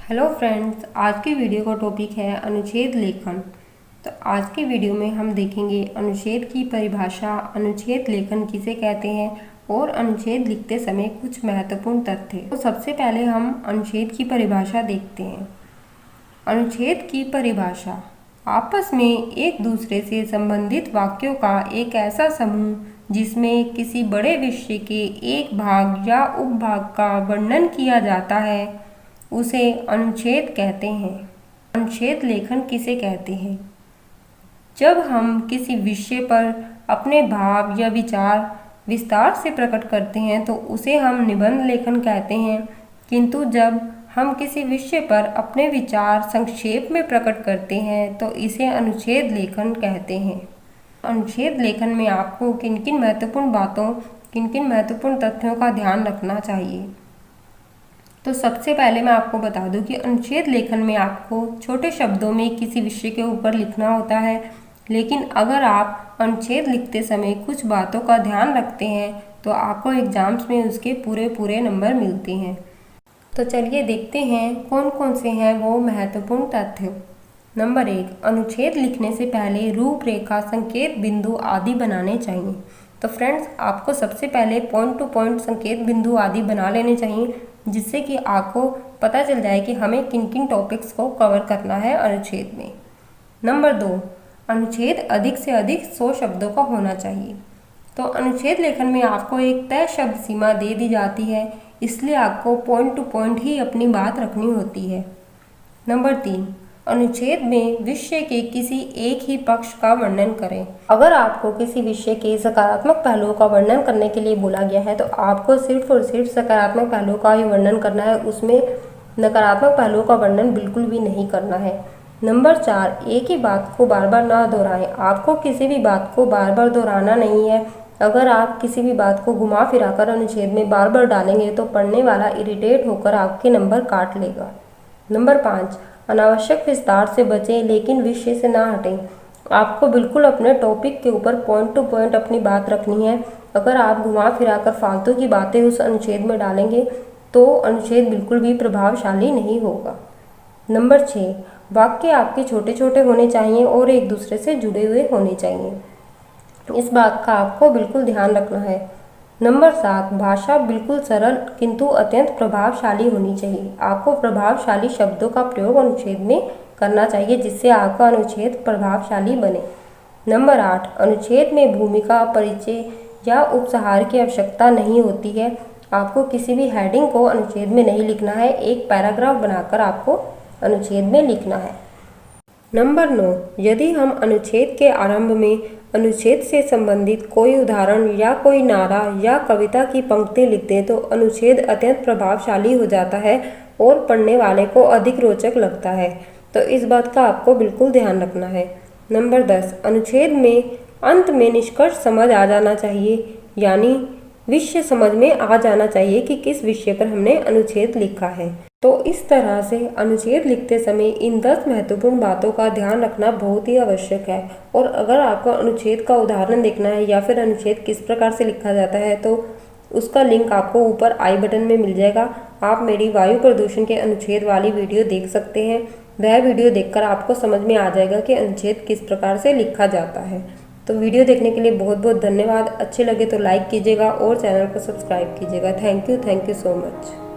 Hello friends, आज की video का टॉपिक है अनुच्छेद लेखन। तो आज की वीडियो में हम देखेंगे अनुच्छेद की परिभाषा, अनुच्छेद लेखन किसे कहते हैं और अनुच्छेद लिखते समय कुछ महत्वपूर्ण तथ्य। तो सबसे पहले हम अनुच्छेद की परिभाषा देखते हैं। अनुच्छेद की परिभाषा आपस में एक दूसरे से संबंधित वाक्यों का एक ऐसा समूह जिसमें किसी बड़े विषय के एक भाग या उपभाग का वर्णन किया जाता है उसे अनुच्छेद कहते हैं। अनुच्छेद लेखन किसे कहते हैं? जब हम किसी विषय पर अपने भाव या विचार विस्तार से प्रकट करते हैं तो उसे हम निबंध लेखन कहते हैं, किंतु जब हम किसी विषय पर अपने विचार संक्षेप में प्रकट करते हैं तो इसे अनुच्छेद लेखन कहते हैं। अनुच्छेद लेखन में आपको किन किन महत्वपूर्ण बातों, किन किन महत्वपूर्ण तथ्यों का ध्यान रखना चाहिए। तो सबसे पहले मैं आपको बता दूं कि अनुच्छेद लेखन में आपको छोटे शब्दों में किसी विषय के ऊपर लिखना होता है, लेकिन अगर आप अनुच्छेद लिखते समय कुछ बातों का ध्यान रखते हैं तो आपको एग्जाम्स में उसके पूरे नंबर मिलते हैं। तो चलिए देखते हैं कौन कौन से हैं वो महत्वपूर्ण तथ्य। नंबर 1, अनुच्छेद लिखने से पहले रूपरेखा, संकेत बिंदु आदि बनाने चाहिए। तो फ्रेंड्स, आपको सबसे पहले पॉइंट टू पॉइंट संकेत बिंदु आदि बना लेने चाहिए, जिससे कि आपको पता चल जाए कि हमें किन किन टॉपिक्स को कवर करना है अनुच्छेद में। नंबर 2, अनुच्छेद अधिक से अधिक 100 शब्दों का होना चाहिए। तो अनुच्छेद लेखन में आपको एक तय शब्द सीमा दे दी जाती है, इसलिए आपको पॉइंट टू पॉइंट ही अपनी बात रखनी होती है। नंबर 3, अनुच्छेद में विषय के किसी एक ही पक्ष का वर्णन करें। अगर आपको किसी विषय के सकारात्मक पहलुओं का वर्णन करने के लिए बोला गया है तो आपको सिर्फ और सिर्फ सकारात्मक पहलुओं का ही वर्णन करना है, उसमें नकारात्मक पहलुओं का वर्णन बिल्कुल भी नहीं करना है। नंबर 4, एक ही बात को बार बार ना दोहराएं। आपको किसी भी बात को बार बार दोहराना नहीं है। अगर आप किसी भी बात को घुमा फिराकर अनुच्छेद में बार बार डालेंगे तो पढ़ने वाला इरिटेट होकर आपके नंबर काट लेगा। नंबर 5, अनावश्यक विस्तार से बचें लेकिन विषय से ना हटें। आपको बिल्कुल अपने टॉपिक के ऊपर पॉइंट टू पॉइंट अपनी बात रखनी है। अगर आप घुमा फिराकर फालतू की बातें उस अनुच्छेद में डालेंगे तो अनुच्छेद बिल्कुल भी प्रभावशाली नहीं होगा। नंबर 6, वाक्य आपके छोटे छोटे होने चाहिए और एक दूसरे से जुड़े हुए होने चाहिए। इस बात का आपको बिल्कुल ध्यान रखना है। नंबर 7, भाषा बिल्कुल सरल किंतु अत्यंत प्रभावशाली होनी चाहिए। आपको प्रभावशाली शब्दों का प्रयोग अनुच्छेद में करना चाहिए, जिससे आपका अनुच्छेद प्रभावशाली बने। नंबर 8, अनुच्छेद में भूमिका, परिचय या उपसंहार की आवश्यकता नहीं होती है। आपको किसी भी हेडिंग को अनुच्छेद में नहीं लिखना है, एक पैराग्राफ बनाकर आपको अनुच्छेद में लिखना है। नंबर 9, यदि हम अनुच्छेद के आरंभ में अनुच्छेद से संबंधित कोई उदाहरण या कोई नारा या कविता की पंक्ति लिख दें तो अनुच्छेद अत्यंत प्रभावशाली हो जाता है और पढ़ने वाले को अधिक रोचक लगता है। तो इस बात का आपको बिल्कुल ध्यान रखना है। नंबर 10, अनुच्छेद में अंत में निष्कर्ष समझ आ जाना चाहिए, यानी विषय समझ में आ जाना चाहिए कि किस विषय पर हमने अनुच्छेद लिखा है। तो इस तरह से अनुच्छेद लिखते समय इन 10 महत्वपूर्ण बातों का ध्यान रखना बहुत ही आवश्यक है। और अगर आपको अनुच्छेद का उदाहरण देखना है या फिर अनुच्छेद किस प्रकार से लिखा जाता है तो उसका लिंक आपको ऊपर आई बटन में मिल जाएगा। आप मेरी वायु प्रदूषण के अनुच्छेद वाली वीडियो देख सकते हैं। वह वीडियो देखकर आपको समझ में आ जाएगा कि अनुच्छेद किस प्रकार से लिखा जाता है। तो वीडियो देखने के लिए बहुत बहुत धन्यवाद। अच्छे लगे तो लाइक कीजिएगा और चैनल को सब्सक्राइब कीजिएगा। Thank you so much.